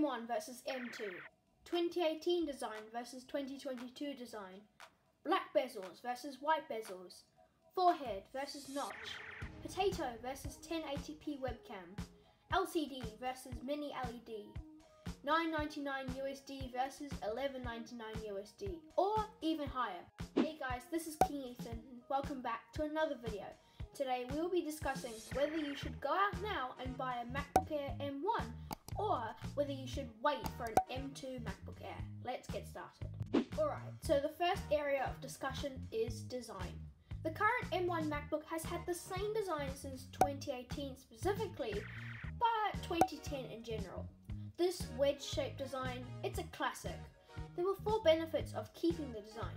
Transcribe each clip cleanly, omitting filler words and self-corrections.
M1 versus M2, 2018 design versus 2022 design, black bezels versus white bezels, forehead versus notch, potato versus 1080p webcam, LCD versus mini LED, $9.99 USD versus $11.99 USD, or even higher. Hey guys, this is KingEthan and welcome back to another video. Today we will be discussing whether you should go out now and buy a MacBook Air M1 or whether you should wait for an M2 MacBook Air. Let's get started. Alright, so the first area of discussion is design. The current M1 MacBook has had the same design since 2018 specifically, but 2010 in general. This wedge-shaped design, it's a classic. There were 4 benefits of keeping the design.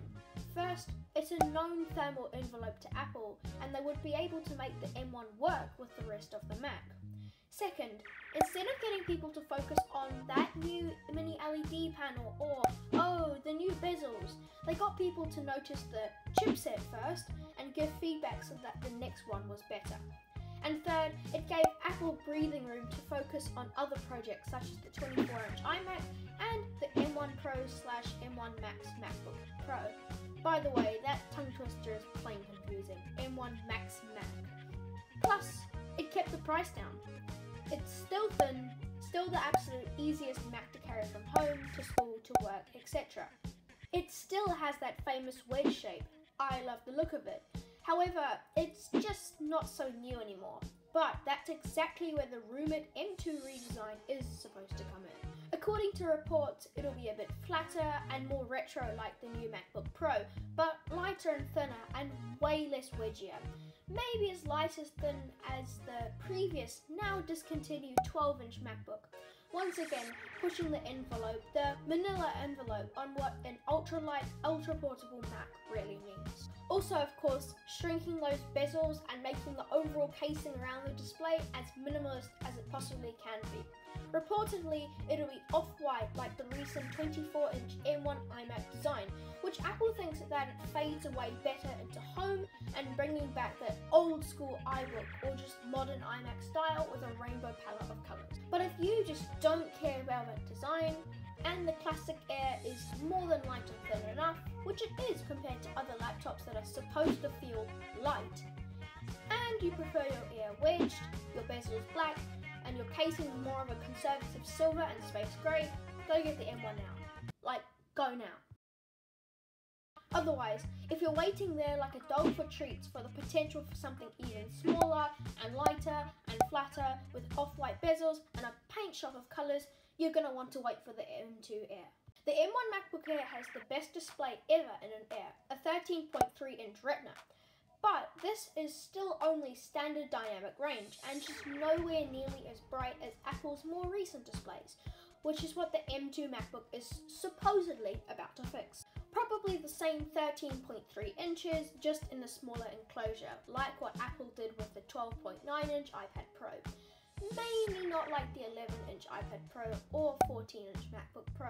First, it's a known thermal envelope to Apple, and they would be able to make the M1 work with the rest of the Mac. Second, instead of getting people to focus on that new mini LED panel or, oh, the new bezels, they got people to notice the chipset first and give feedback so that the next one was better. And third, it gave Apple breathing room to focus on other projects such as the 24-inch iMac and the M1 Pro / M1 Max MacBook Pro. By the way, that tongue twister is plain confusing. M1 Max Mac. Plus, it kept the price down. It's still thin, still the absolute easiest Mac to carry from home to school to work, etc. It still has that famous wedge shape. I love the look of it. However, it's just not so new anymore. But that's exactly where the rumoured M2 redesign is supposed to come in. According to reports, it'll be a bit flatter and more retro like the new MacBook Pro, but lighter and thinner and way less wedgier. Maybe as light as thin as the previous, now discontinued 12-inch MacBook. Once again, pushing the envelope, the manila envelope, on what an ultra-light, ultra-portable Mac really means. Also, of course, shrinking those bezels and making the overall casing around the display as minimalist as it possibly can be. Reportedly, it'll be off-white like the recent 24-inch M1 iMac design, which Apple thinks that it fades away better into home and bringing back the old-school iBook or just modern iMac style with a rainbow palette of colours. But if you just don't care about that design, and the classic Air is more than light and thin enough, which it is compared to other laptops that are supposed to feel light, and you prefer your Air wedged, your bezels black, and your casing more of a conservative silver and space grey, go get the M1 now. Like, go now. Otherwise, if you're waiting there like a dog for treats for the potential for something even smaller and lighter and flatter with off-white bezels and a paint shop of colours, you're going to want to wait for the M2 Air. The M1 MacBook Air has the best display ever in an Air, a 13.3-inch Retina. But this is still only standard dynamic range and just nowhere nearly as bright as Apple's more recent displays, which is what the M2 MacBook is supposedly about to fix. Probably the same 13.3 inches, just in a smaller enclosure, like what Apple did with the 12.9-inch iPad Pro. Maybe not like the 11-inch iPad Pro or 14-inch MacBook Pro,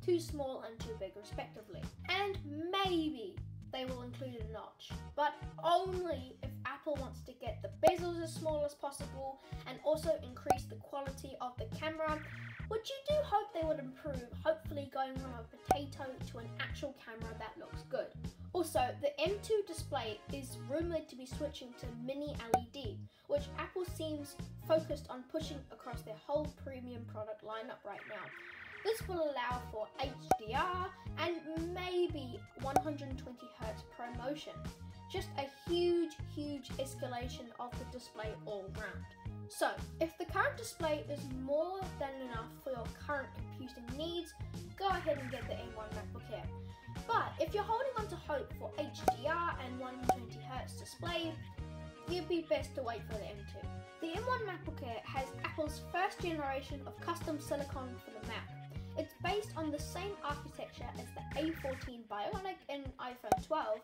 too small and too big respectively. And maybe they will include a notch, but only if Apple wants to get the bezels as small as possible and also increase the quality of the camera, which you do hope they would improve, hopefully going from a potato to an actual camera that looks good. Also, the M2 display is rumoured to be switching to mini LED, which Apple seems focused on pushing across their whole premium product lineup right now. This will allow for HDR and maybe 120Hz ProMotion. Just a huge escalation of the display all round. So, if the current display is more than enough for your current computing needs, go ahead and get the M1 MacBook Air. But if you're holding on to hope for HDR and 120Hz display, you'd be best to wait for the M2. The M1 MacBook Air has Apple's first generation of custom silicon for the Mac. It's based on the same architecture as the A14 Bionic in iPhone 12,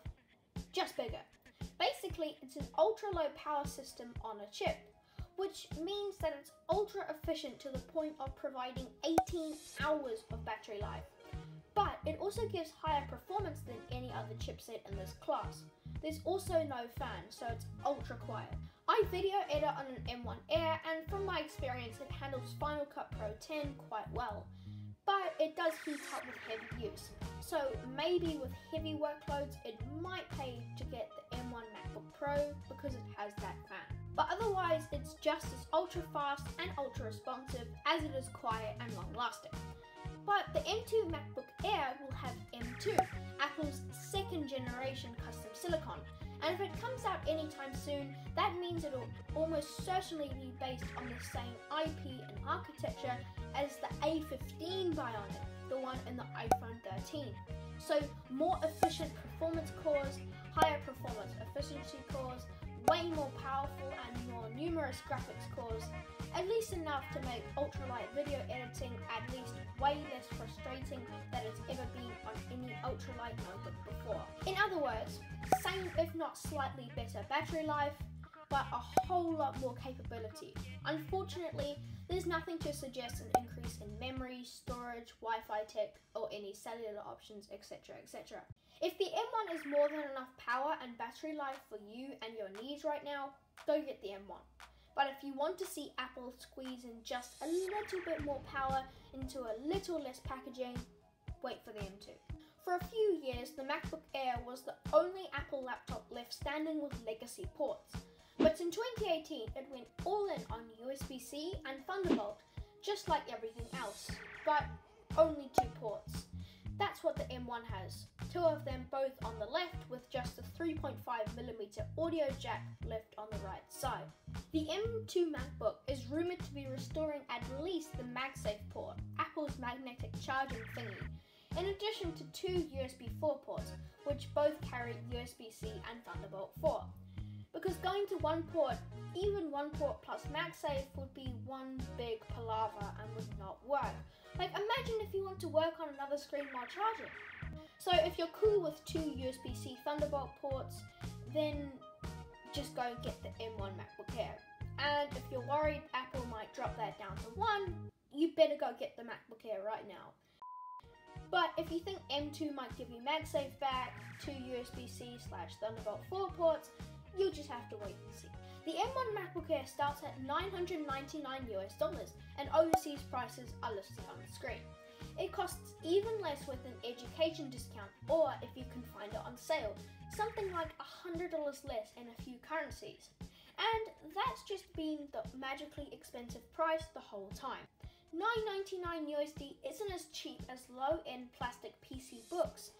just bigger. Basically, it's an ultra-low power system on a chip, which means that it's ultra efficient to the point of providing 18 hours of battery life. But it also gives higher performance than any other chipset in this class. There's also no fan, so it's ultra quiet. I I video edit on an M1 Air, and from my experience it handles Final Cut Pro 10 quite well, but it does heat up with heavy use. So maybe with heavy workloads it might pay to get the M1 MacBook Pro because it has that fan. But otherwise it's just as ultra fast and ultra responsive as it is quiet and long lasting. But the M2 MacBook Air will have M2, Apple's second generation custom silicon, and if it comes out anytime soon, that means it will almost certainly be based on the same IP and architecture as the A15 Bionic, the one in the iPhone 13. So more efficient performance cores, higher performance efficiency cores, way more powerful and more numerous graphics cores, at least enough to make ultralight video editing at least way less frustrating than it's ever been on any ultralight notebook before. In other words, same if not slightly better battery life, but a whole lot more capability. Unfortunately, there's nothing to suggest an increase in memory, storage, Wi-Fi tech, or any cellular options, etc, etc. If the M1 is more than enough power and battery life for you and your needs right now, go get the M1. But if you want to see Apple squeeze in just a little bit more power into a little less packaging, wait for the M2. For a few years, the MacBook Air was the only Apple laptop left standing with legacy ports. But in 2018, it went all in on USB-C and Thunderbolt, just like everything else, but only 2 ports. That's what the M1 has, 2 of them both on the left with just a 3.5mm audio jack left on the right side. The M2 MacBook is rumoured to be restoring at least the MagSafe port, Apple's magnetic charging thingy, in addition to 2 USB 4 ports, which both carry USB-C and Thunderbolt 4. Because going to one port, even one port plus MagSafe, would be one big palaver and would not work. Like, imagine if you want to work on another screen while charging. So if you're cool with 2 USB-C Thunderbolt ports, then just go get the M1 MacBook Air. And if you're worried Apple might drop that down to 1, you better go get the MacBook Air right now. But if you think M2 might give you MagSafe back, 2 USB-C/Thunderbolt 4 ports, you'll just have to wait and see. The M1 MacBook Air starts at $999 and overseas prices are listed on the screen. It costs even less with an education discount, or if you can find it on sale, something like $100 less in a few currencies. And that's just been the magically expensive price the whole time. $999 isn't as cheap as low-end plastic PC books,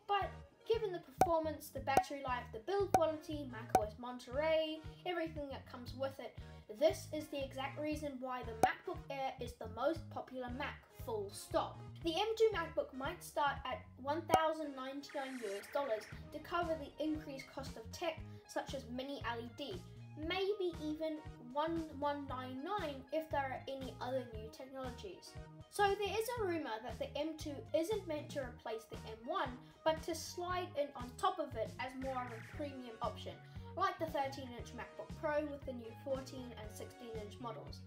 but given the performance, the battery life, the build quality, macOS Monterey, everything that comes with it, this is the exact reason why the MacBook Air is the most popular Mac, full stop. The M2 MacBook might start at $1,099 to cover the increased cost of tech such as mini LED, maybe even $1,199 if there are any other new technologies. So there is a rumour that the M2 isn't meant to replace the M1, but to slide in on top of it as more of a premium option, like the 13-inch MacBook Pro with the new 14 and 16-inch models,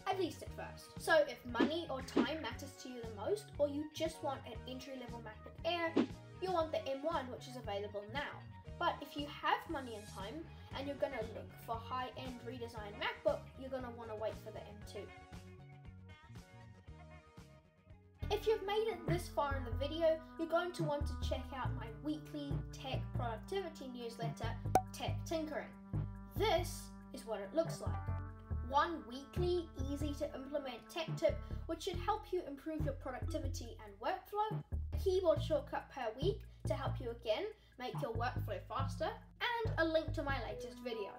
at least at first. So if money or time matters to you the most, or you just want an entry-level MacBook Air, you'll want the M1, which is available now. But if you have money and time, and you're going to look for high-end redesigned MacBook, you're going to want to wait for the M2. If you've made it this far in the video, you're going to want to check out my weekly tech productivity newsletter, Tech Tinkering. This is what it looks like. One weekly, easy to implement tech tip which should help you improve your productivity and workflow, a keyboard shortcut per week to help you again make your workflow faster, and a link to my latest video.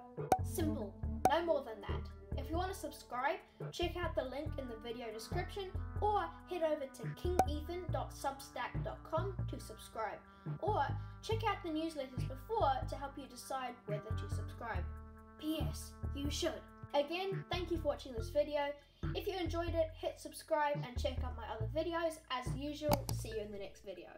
Simple, no more than that. If you want to subscribe, check out the link in the video description, or head over to KingEthan.substack.com to subscribe, or check out the newsletters before to help you decide whether to subscribe. P.S. You should. Again, thank you for watching this video. If you enjoyed it, hit subscribe and check out my other videos. As usual, see you in the next video.